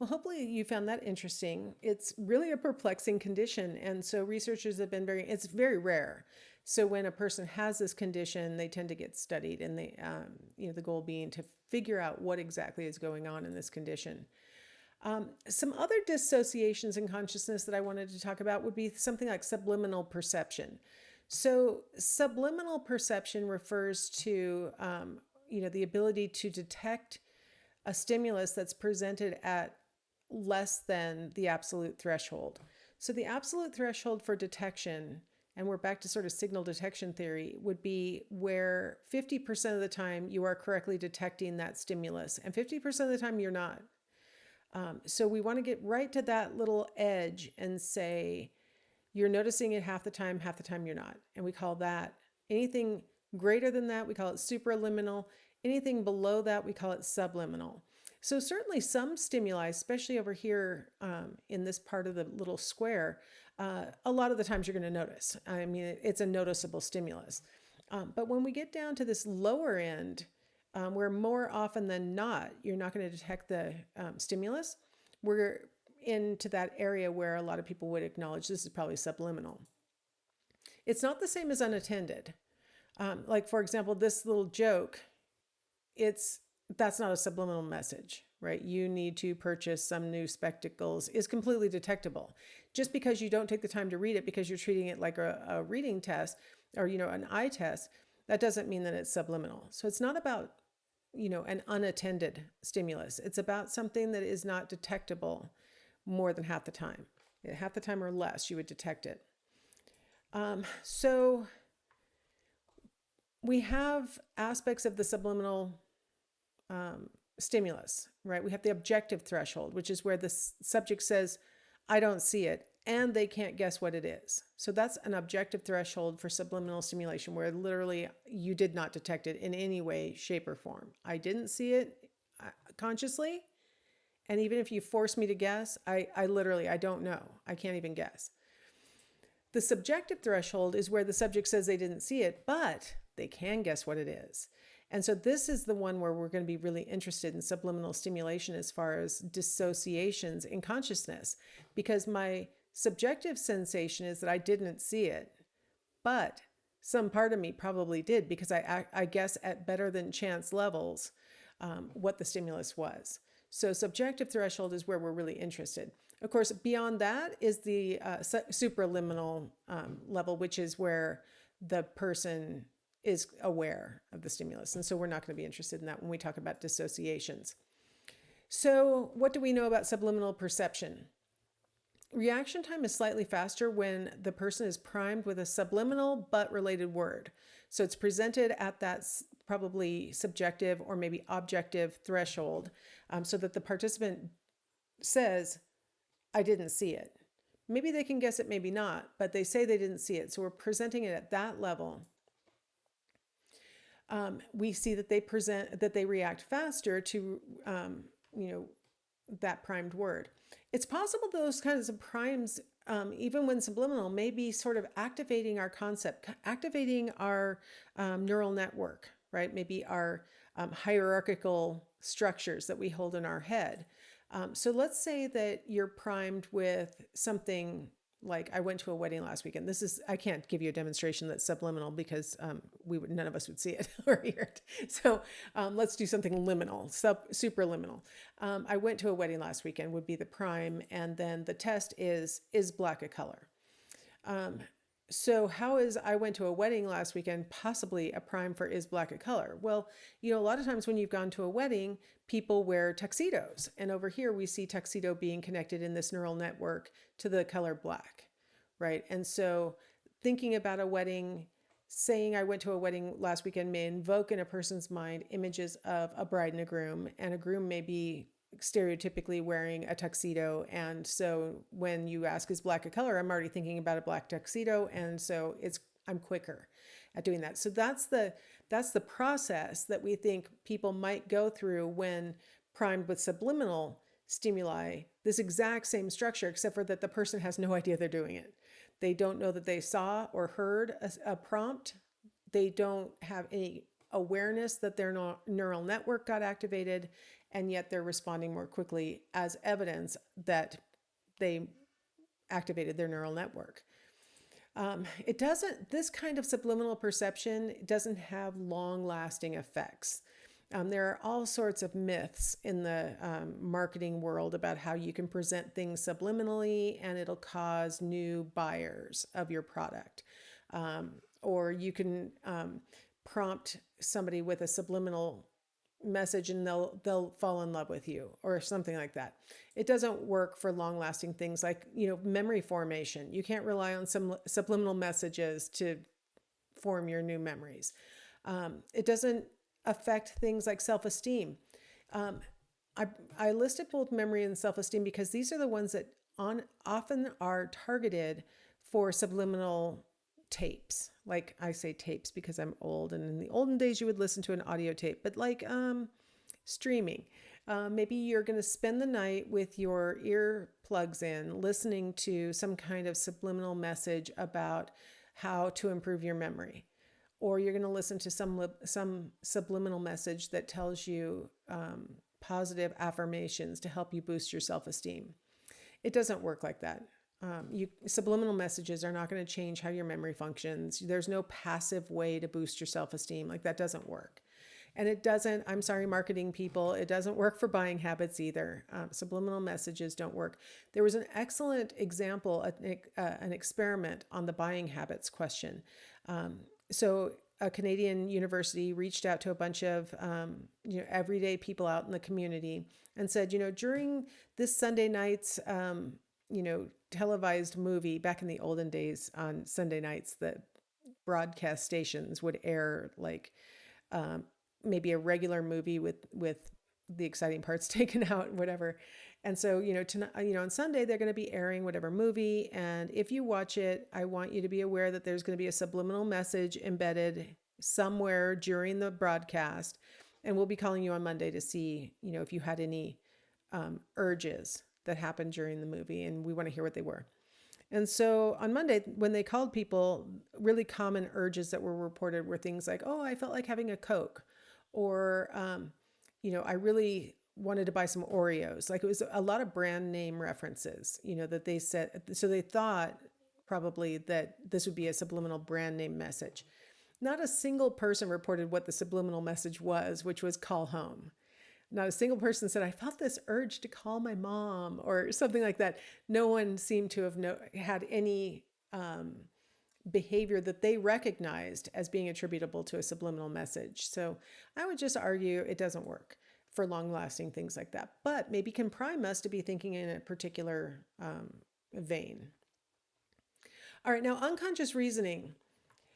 Well, hopefully you found that interesting. It's really a perplexing condition. And so researchers have been it's very rare. So when a person has this condition, they tend to get studied and the goal being to figure out what exactly is going on in this condition. Some other dissociations in consciousness that I wanted to talk about would be something like subliminal perception. So subliminal perception refers to, the ability to detect a stimulus that's presented at less than the absolute threshold. So the absolute threshold for detection, and we're back to sort of signal detection theory, would be where 50% of the time you are correctly detecting that stimulus and 50% of the time you're not. So we want to get right to that little edge and say, you're noticing it half the time you're not. And we call that anything greater than that, we call it supraliminal. Anything below that, we call it subliminal. So certainly some stimuli, especially over here in this part of the little square, a lot of the times you're going to notice. I mean, it's a noticeable stimulus. But when we get down to this lower end, where more often than not, you're not going to detect the stimulus, we're into that area where a lot of people would acknowledge this is probably subliminal. It's not the same as unattended. Like, for example, this little joke, that's not a subliminal message, right? You need to purchase some new spectacles is completely detectable. Just because you don't take the time to read it because you're treating it like a reading test or, an eye test, that doesn't mean that it's subliminal. So it's not about, an unattended stimulus. It's about something that is not detectable more than half the time. Half the time or less, you would detect it. So we have aspects of the subliminal stimulus, right? We have the objective threshold, which is where the subject says, I don't see it, and they can't guess what it is. So that's an objective threshold for subliminal stimulation where literally you did not detect it in any way, shape, or form. I didn't see it consciously. And even if you force me to guess, I literally, I don't know. I can't even guess. The subjective threshold is where the subject says they didn't see it, but they can guess what it is. And so this is the one where we're going to be really interested in subliminal stimulation as far as dissociations in consciousness, because my subjective sensation is that I didn't see it, but some part of me probably did because I guess at better than chance levels what the stimulus was. So subjective threshold is where we're really interested. Of course, beyond that is the supraliminal level, which is where the person is aware of the stimulus. And so we're not going to be interested in that when we talk about dissociations. So what do we know about subliminal perception? Reaction time is slightly faster when the person is primed with a subliminal but related word. So it's presented at that probably subjective or maybe objective threshold so that the participant says, I didn't see it. Maybe they can guess it, maybe not, but they say they didn't see it. So we're presenting it at that level. We see that they react faster to, that primed word. It's possible those kinds of primes, even when subliminal, may be sort of activating our concept, activating our neural network, right? Maybe our hierarchical structures that we hold in our head. So let's say that you're primed with something like I went to a wedding last weekend. I can't give you a demonstration that's subliminal because none of us would see it or hear it. So let's do something liminal, supraliminal. I went to a wedding last weekend would be the prime, and then the test is black a color? So how is I went to a wedding last weekend possibly a prime for is black a color? Well, a lot of times when you've gone to a wedding, people wear tuxedos. And over here we see tuxedo being connected in this neural network to the color black, right? And so thinking about a wedding, saying I went to a wedding last weekend may invoke in a person's mind images of a bride and a groom may be stereotypically wearing a tuxedo. And so when you ask is black a color, I'm already thinking about a black tuxedo. And so I'm quicker at doing that. So that's the process that we think people might go through when primed with subliminal stimuli, this exact same structure, except for that the person has no idea they're doing it. They don't know that they saw or heard a prompt. They don't have any awareness that their neural network got activated, and yet they're responding more quickly as evidence that they activated their neural network. It doesn't, this kind of subliminal perception doesn't have long lasting effects. There are all sorts of myths in the marketing world about how you can present things subliminally and it'll cause new buyers of your product. Or you can prompt somebody with a subliminal message and they'll fall in love with you or something like that. It doesn't work for long lasting things like, memory formation. You can't rely on some subliminal messages to form your new memories. It doesn't affect things like self-esteem. I listed both memory and self-esteem because these are the ones that often are targeted for subliminal tapes. Like, I say tapes because I'm old, and in the olden days you would listen to an audio tape, but like streaming. Maybe you're going to spend the night with your ear plugs in, listening to some kind of subliminal message about how to improve your memory. Or you're going to listen to some subliminal message that tells you positive affirmations to help you boost your self-esteem. It doesn't work like that. Subliminal messages are not going to change how your memory functions. There's no passive way to boost your self-esteem. Like, that doesn't work. And it doesn't, I'm sorry, marketing people, it doesn't work for buying habits either. Subliminal messages don't work. There was an excellent example, an experiment on the buying habits question. So a Canadian university reached out to a bunch of everyday people out in the community and said, during this Sunday night's televised movie, back in the olden days on Sunday nights, the broadcast stations would air like maybe a regular movie with the exciting parts taken out, whatever. And so, tonight, on Sunday, they're going to be airing whatever movie. And if you watch it, I want you to be aware that there's going to be a subliminal message embedded somewhere during the broadcast. And we'll be calling you on Monday to see, if you had any urges that happened during the movie, and we want to hear what they were. And so on Monday, when they called people, really common urges that were reported were things like, oh, I felt like having a Coke, or, I really wanted to buy some Oreos. Like, it was a lot of brand name references, that they said. So they thought probably that this would be a subliminal brand name message. Not a single person reported what the subliminal message was, which was call home. Not a single person said, I felt this urge to call my mom or something like that. No one seemed to have had any behavior that they recognized as being attributable to a subliminal message. So I would just argue it doesn't work for long-lasting things like that, but maybe can prime us to be thinking in a particular vein. All right, now unconscious reasoning.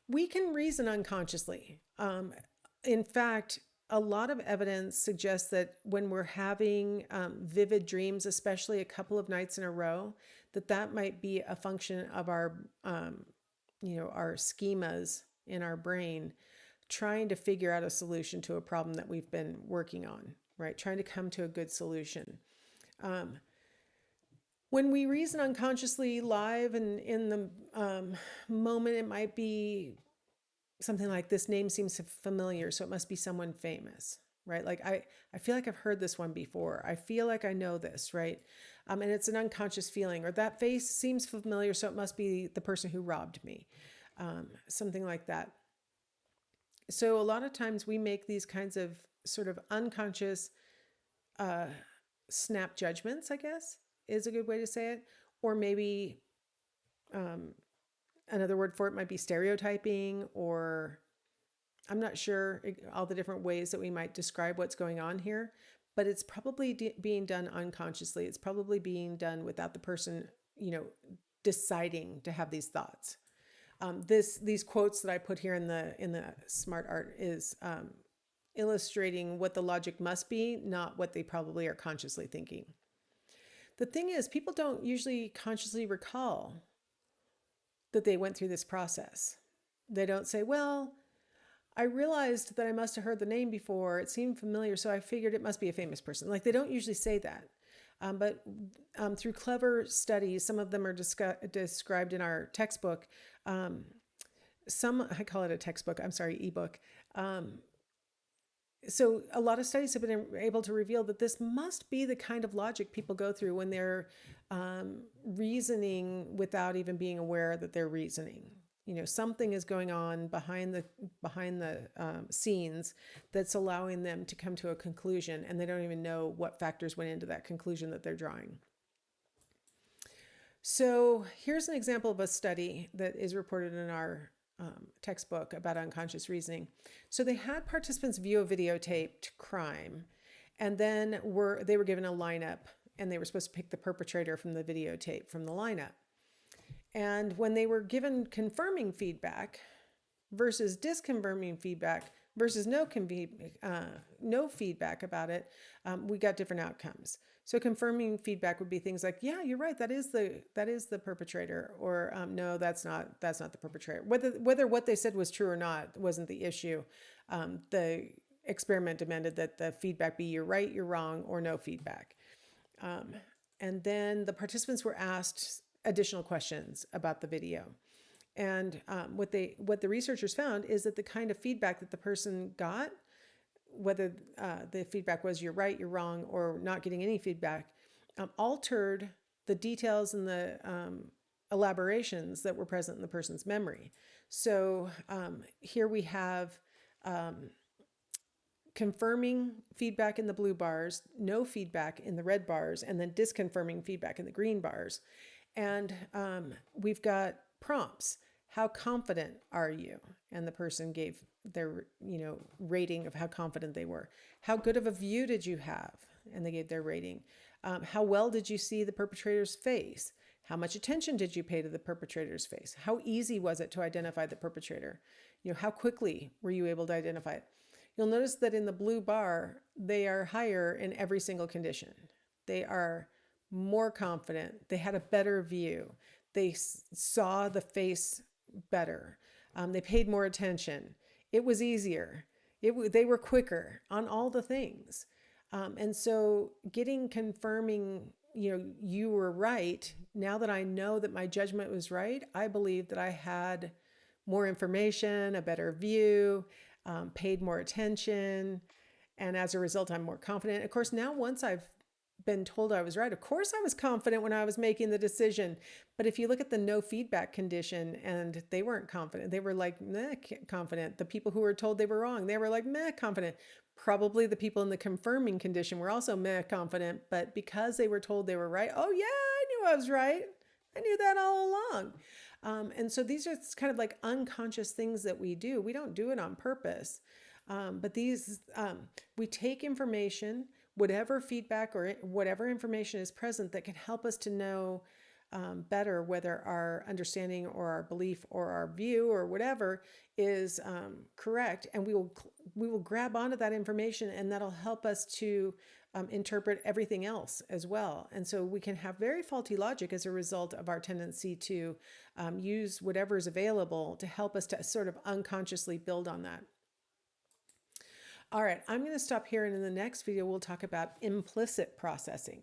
We can reason unconsciously. In fact, a lot of evidence suggests that when we're having vivid dreams, especially a couple of nights in a row, that might be a function of our schemas in our brain trying to figure out a solution to a problem that we've been working on, right? Trying to come to a good solution. When we reason unconsciously live and in the moment, it might be something like, this name seems familiar, so it must be someone famous, right? Like, I feel like I've heard this one before. I feel like I know this, right? And it's an unconscious feeling, or that face seems familiar, so it must be the person who robbed me, something like that. So a lot of times we make these kinds of sort of unconscious snap judgments, I guess is a good way to say it. Or maybe another word for it might be stereotyping, or I'm not sure all the different ways that we might describe what's going on here, but it's probably being done unconsciously. It's probably being done without the person, deciding to have these thoughts. These quotes that I put here in the smart art is illustrating what the logic must be, not what they probably are consciously thinking. The thing is, people don't usually consciously recall that they went through this process. They don't say, well, I realized that I must have heard the name before. It seemed familiar, so I figured it must be a famous person. Like, they don't usually say that. But through clever studies, some of them are described in our textbook. I call it a textbook, I'm sorry, ebook. so a lot of studies have been able to reveal that this must be the kind of logic people go through when they're reasoning without even being aware that they're reasoning. You know, something is going on behind the scenes that's allowing them to come to a conclusion, and they don't even know what factors went into that conclusion that they're drawing. So here's an example of a study that is reported in our textbook about unconscious reasoning. So they had participants view a videotaped crime, and then they were given a lineup, and they were supposed to pick the perpetrator from the videotape from the lineup. And when they were given confirming feedback versus disconfirming feedback versus no feedback about it, we got different outcomes. So confirming feedback would be things like, "Yeah, you're right. That is the perpetrator," or "No, that's not the perpetrator." Whether what they said was true or not wasn't the issue. The experiment demanded that the feedback be "You're right," "You're wrong," or no feedback. And then the participants were asked additional questions about the video. And what the researchers found is that the kind of feedback that the person got, whether the feedback was "you're right," "you're wrong," or not getting any feedback, altered the details and the elaborations that were present in the person's memory. So here we have confirming feedback in the blue bars, no feedback in the red bars, and then disconfirming feedback in the green bars. And we've got prompts. How confident are you? And the person gave their, rating of how confident they were. How good of a view did you have? And they gave their rating. How well did you see the perpetrator's face? How much attention did you pay to the perpetrator's face? How easy was it to identify the perpetrator? How quickly were you able to identify it? You'll notice that in the blue bar, they are higher in every single condition. They are more confident. They had a better view. They saw the face better. They paid more attention. It was easier. They were quicker on all the things. And so confirming, you were right. Now that I know that my judgment was right, I believe that I had more information, a better view, paid more attention. And as a result, I'm more confident. Of course, now once I've been told I was right, of course I was confident when I was making the decision. But if you look at the no feedback condition, and they weren't confident, they were like meh confident. The people who were told they were wrong, they were like meh confident. Probably the people in the confirming condition were also meh confident, but because they were told they were right, oh yeah, I knew I was right. I knew that all along. And so these are kind of like unconscious things that we do. We don't do it on purpose. But we take information, whatever feedback or whatever information is present that can help us to know better whether our understanding or our belief or our view or whatever is correct. And we will grab onto that information, and that'll help us to interpret everything else as well. And so we can have very faulty logic as a result of our tendency to use whatever is available to help us to sort of unconsciously build on that. All right, I'm going to stop here, and in the next video, we'll talk about implicit processing.